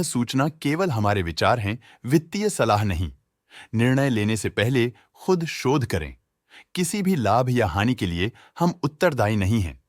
सूचना केवल हमारे विचार हैं, वित्तीय सलाह नहीं। निर्णय लेने से पहले खुद शोध करें। किसी भी लाभ या हानि के लिए हम उत्तरदायी नहीं हैं।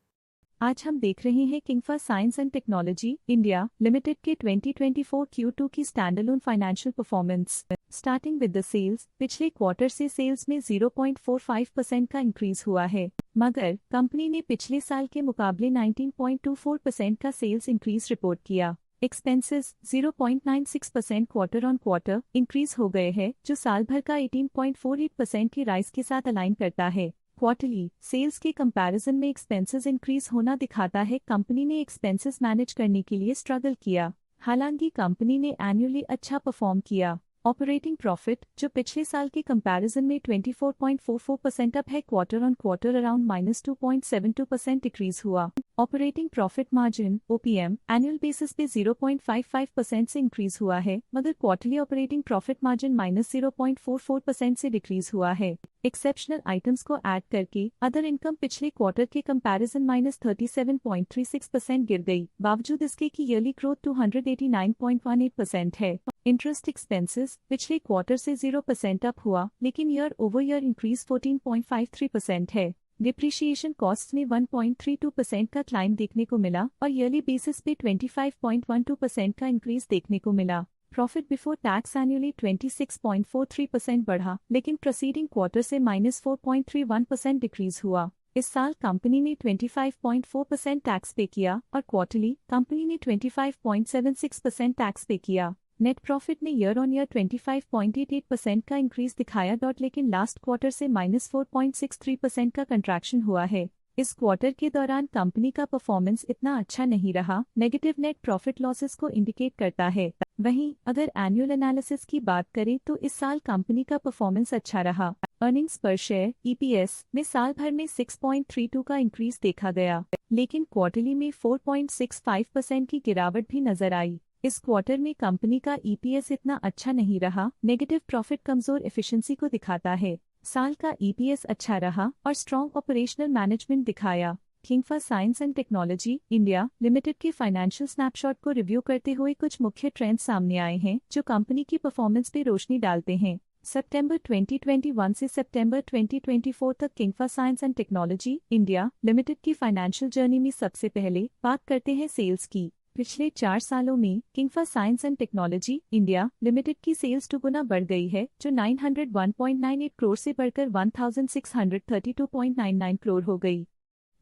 आज हम देख रहे हैं Kingfa science and technology India limited के 2024 Q2 की standalone financial performance. Starting with the sales, पिछले क्वार्टर से सेल्स में 0.45% का इंक्रीज हुआ है, मगर कंपनी ने पिछले साल के मुकाबले 19.24% का सेल्स इंक्रीज रिपोर्ट किया। Expenses 0.96% quarter on quarter increase हो गए हैं, जो साल भर का 18.48% की राइज के साथ अलाइन करता है। क्वार्टरली सेल्स के कंपैरिजन में एक्सपेंसेस इंक्रीज होना दिखाता है कंपनी ने एक्सपेंसेस मैनेज करने के लिए स्ट्रगल किया। हालांकि कंपनी ने एनुअली अच्छा परफॉर्म किया। ऑपरेटिंग प्रॉफिट, जो पिछले साल के कंपैरिजन में 24.44% अप है, quarter on quarter around -2.72% decrease हुआ। Operating profit margin OPM annual basis पे 0.55% से इंक्रीज हुआ है, मगर क्वार्टरली ऑपरेटिंग प्रॉफिट मार्जिन -0.44% से डिक्रीज हुआ है। एक्सेप्शनल आइटम्स को ऐड करके अदर इनकम पिछले क्वार्टर के कंपैरिजन -37.36% गिर गई, बावजूद इसके कि ईयरली ग्रोथ 289.18% है। इंटरेस्ट एक्सपेंसेस पिछले क्वार्टर से 0% अप हुआ, लेकिन ईयर ओवर ईयर इंक्रीज 14.53% है। डिप्रिशिएशन कॉस्ट में 1.32% का क्लाइम देखने को मिला और ईयरली बेसिस पे 25.12% का इंक्रीज देखने को मिला। प्रॉफिट बिफोर टैक्स एनुअली 26.43% बढ़ा, लेकिन प्रोसीडिंग क्वार्टर से -4.31% डिक्रीज हुआ। इस साल कंपनी ने 25.4% टैक्स पे किया और क्वार्टरली कंपनी ने 25.76% टैक्स पे किया। नेट प्रॉफिट ने ईयर ऑन ईयर 25.88% का इंक्रीज दिखाया, लेकिन लास्ट क्वार्टर से -4.63% का कंट्रैक्शन हुआ है। इस क्वार्टर के दौरान कंपनी का परफॉर्मेंस इतना अच्छा नहीं रहा, नेगेटिव नेट प्रॉफिट लॉसेस को इंडिकेट करता है। वहीं अगर एनुअल एनालिसिस की बात करें तो इस साल कंपनी का परफॉर्मेंस अच्छा रहा। अर्निंग्स पर शेयर EPS में साल भर में 6.32 का इंक्रीज देखा गया, लेकिन क्वार्टरली में 4.65% की गिरावट भी नजर आई। इस क्वार्टर में कंपनी का EPS इतना अच्छा नहीं रहा, नेगेटिव प्रॉफिट कमजोर एफिशिएंसी को दिखाता है। साल का EPS अच्छा रहा और स्ट्रॉन्ग ऑपरेशनल मैनेजमेंट दिखाया। Kingfa science and technology India limited के फाइनेंशियल स्नैपशॉट को रिव्यू करते हुए कुछ मुख्य ट्रेंड्स सामने आए हैं, जो कंपनी की परफॉर्मेंस पे रोशनी डालते हैं। सितंबर 2021 से सितंबर 2024 तक Kingfa science and technology India limited की फाइनेंशियल जर्नी में सबसे पहले बात करते हैं सेल्स की। पिछले 4 सालों में Kingfa science and technology India limited की सेल्स 2 गुना बढ़ गई है, जो 901.98 करोड़ से बढ़कर 1632.99 करोड़ हो गई।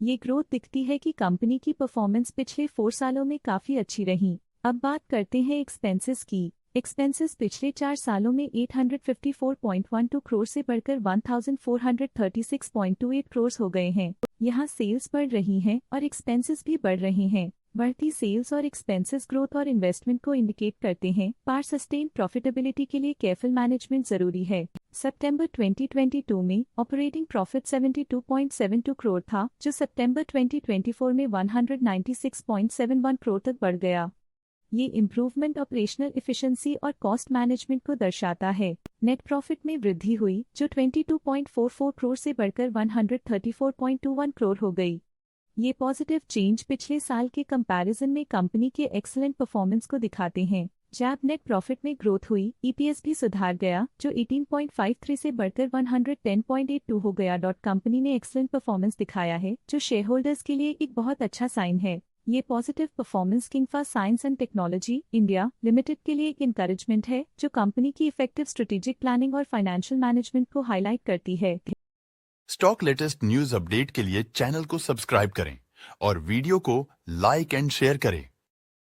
ये ग्रोथ दिखती है कि कंपनी की परफॉर्मेंस पिछले 4 सालों में काफी अच्छी रही। अब बात करते हैं एक्सपेंसेस की। एक्सपेंसेस पिछले 4 सालों में 854.12 करोड़ से बढ़कर 1436.28 करोड़ हो गए हैं। यहाँ सेल्स बढ़ रही हैं और एक्सपेंसेस भी बढ़ रहे हैं। बढ़ती सेल्स और एक्सपेंसेस ग्रोथ और इन्वेस्टमेंट को इंडिकेट करते हैं, पर सस्टेन प्रॉफिटेबिलिटी के लिए केयरफुल मैनेजमेंट जरूरी है। सितंबर 2022 में ऑपरेटिंग प्रॉफिट 72.72 करोड़ था, जो सितंबर 2024 में 196.71 करोड़ तक बढ़ गया। ये इम्प्रूवमेंट ऑपरेशनल एफिशिएंसी और कॉस्ट मैनेजमेंट को दर्शाता है। नेट प्रॉफिट में वृद्धि हुई, जो 22.44 करोड़ से बढ़कर 134.21 करोड़ हो गई। ये पॉजिटिव चेंज पिछले साल के कंपैरिजन में कंपनी के एक्सीलेंट परफॉर्मेंस को दिखाते हैं। जब नेट प्रॉफिट में ग्रोथ हुई, EPS भी सुधार गया, जो 18.53 से बढ़कर 110.82 हो गया। कंपनी ने एक्सीलेंट परफॉर्मेंस दिखाया है, जो शेयर होल्डर्स के लिए एक बहुत अच्छा साइन है। ये positive performance Kingfa science and technology India limited के लिए एक इंकरेजमेंट है, जो कंपनी की इफेक्टिव स्ट्रेटेजिक प्लानिंग और फाइनेंशियल मैनेजमेंट को हाईलाइट करती है। स्टॉक लेटेस्ट न्यूज अपडेट के लिए चैनल को सब्सक्राइब करें और वीडियो को लाइक एंड शेयर करें।